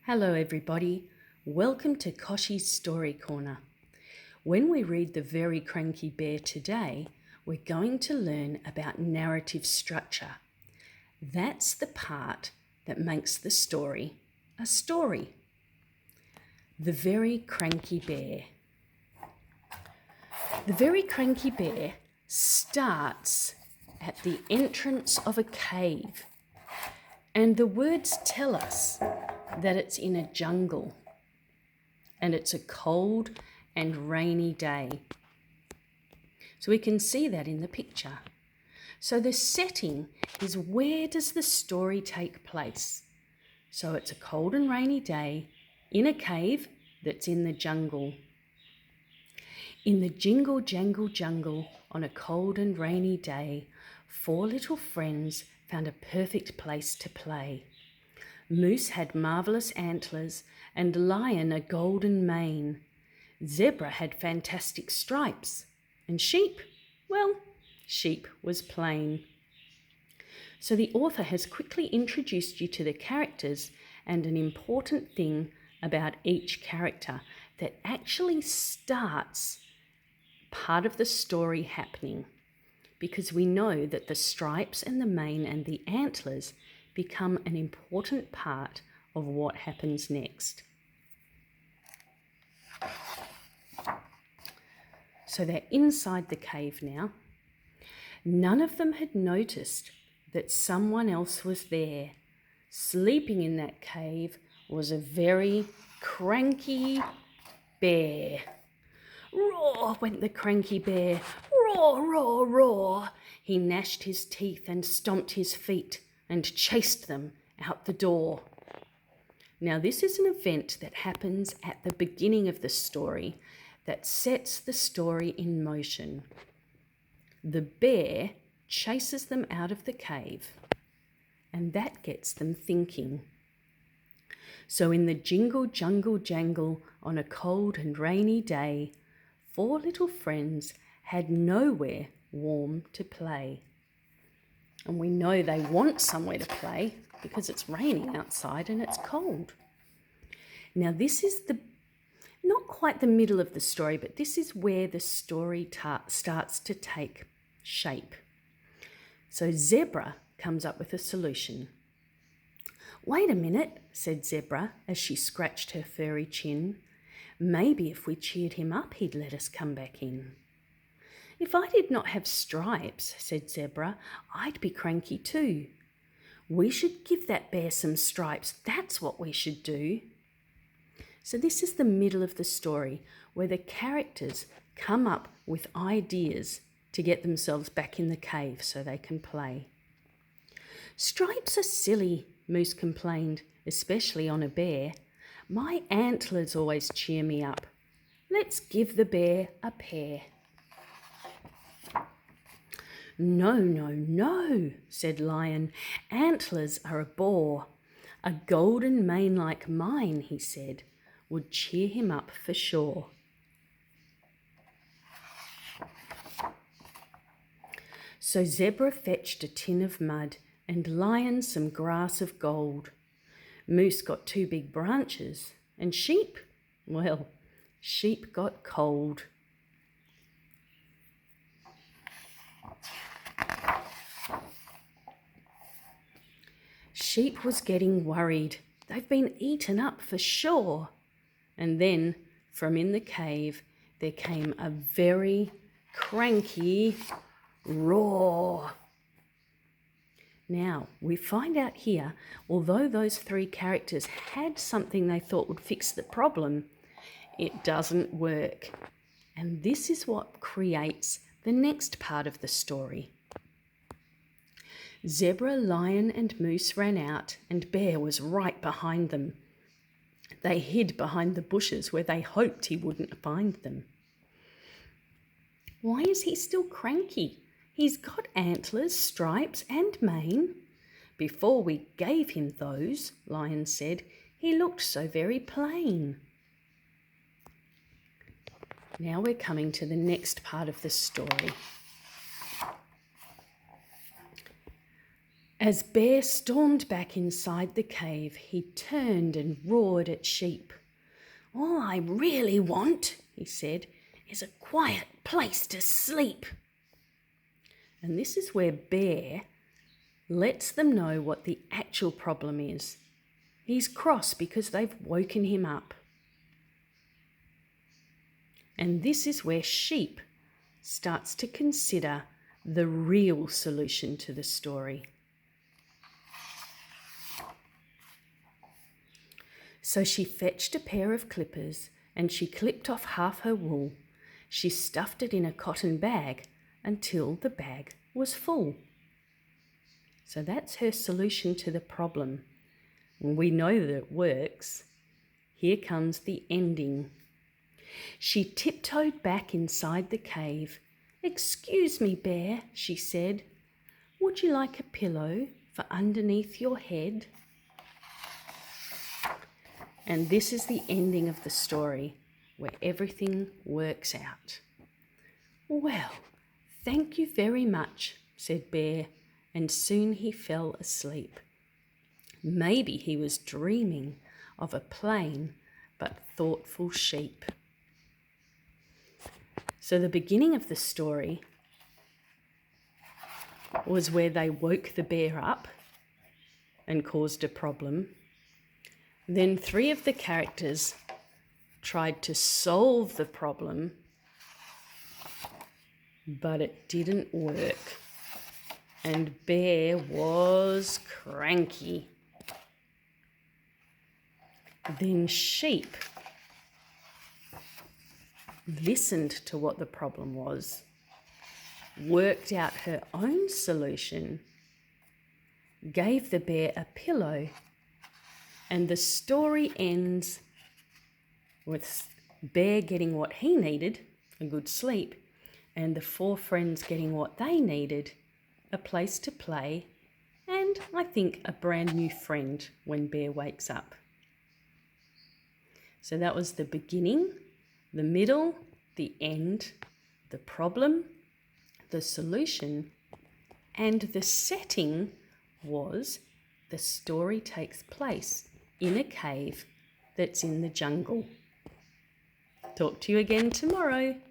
Hello everybody, welcome to Koshi's Story Corner. When we read The Very Cranky Bear today, we're going to learn about narrative structure. That's the part that makes the story a story. The Very Cranky Bear. The Very Cranky Bear starts at the entrance of a cave, and the words tell us that it's in a jungle and it's a cold and rainy day. So we can see that in the picture. So the setting is, where does the story take place? So it's a cold and rainy day in a cave that's in the jungle. In the jingle jangle jungle on a cold and rainy day, 4 little friends found a perfect place to play. Moose had marvellous antlers and Lion a golden mane. Zebra had fantastic stripes, and Sheep, well, Sheep was plain. So the author has quickly introduced you to the characters and an important thing about each character that actually starts part of the story happening, because we know that the stripes and the mane and the antlers become an important part of what happens next. So they're inside the cave now. None of them had noticed that someone else was there. Sleeping in that cave was a very cranky bear. Roar went the cranky bear. Roar, roar, roar. He gnashed his teeth and stomped his feet and chased them out the door. Now this is an event that happens at the beginning of the story that sets the story in motion. The bear chases them out of the cave, and that gets them thinking. So in the jingle jungle jangle on a cold and rainy day, 4 little friends had nowhere warm to play. And we know they want somewhere to play because it's raining outside and it's cold. Now this is not quite the middle of the story, but this is where the story starts to take shape. So Zebra comes up with a solution. "Wait a minute," said Zebra as she scratched her furry chin. "Maybe if we cheered him up, he'd let us come back in." "If I did not have stripes," said Zebra, "I'd be cranky too. We should give that bear some stripes. That's what we should do." So this is the middle of the story, where the characters come up with ideas to get themselves back in the cave so they can play. "Stripes are silly," Moose complained, "especially on a bear. My antlers always cheer me up. Let's give the bear a pair." "No, no, no," said Lion. "Antlers are a bore. A golden mane like mine," he said, "would cheer him up for sure." So Zebra fetched a tin of mud and Lion some grass of gold. Moose got 2 big branches, and Sheep, well, Sheep got cold. Sheep was getting worried. They've been eaten up for sure. And then, from in the cave, there came a very cranky roar. Now, we find out here, although those 3 characters had something they thought would fix the problem, it doesn't work. And this is what creates the next part of the story. Zebra, Lion and Moose ran out, and Bear was right behind them. They hid behind the bushes where they hoped he wouldn't find them. "Why is he still cranky? He's got antlers, stripes and mane. Before we gave him those," Lion said, "he looked so very plain." Now we're coming to the next part of the story. As Bear stormed back inside the cave, he turned and roared at Sheep. "All I really want," he said, "is a quiet place to sleep." And this is where Bear lets them know what the actual problem is. He's cross because they've woken him up. And this is where Sheep starts to consider the real solution to the story. So she fetched a pair of clippers and she clipped off half her wool. She stuffed it in a cotton bag until the bag was full. So that's her solution to the problem. We know that it works. Here comes the ending. She tiptoed back inside the cave. "Excuse me, Bear," she said. "Would you like a pillow for underneath your head?" And this is the ending of the story, where everything works out. "Well, thank you very much," said Bear, and soon he fell asleep. Maybe he was dreaming of a plain but thoughtful sheep. So the beginning of the story was where they woke the bear up and caused a problem. Then 3 of the characters tried to solve the problem, but it didn't work. And Bear was cranky. Then Sheep listened to what the problem was, worked out her own solution, gave the bear a pillow, and the story ends with Bear getting what he needed, a good sleep, and the 4 friends getting what they needed, a place to play, and I think a brand new friend when Bear wakes up. So that was the beginning, the middle, the end, the problem, the solution, and the setting was the story takes place in a cave that's in the jungle. Talk to you again tomorrow.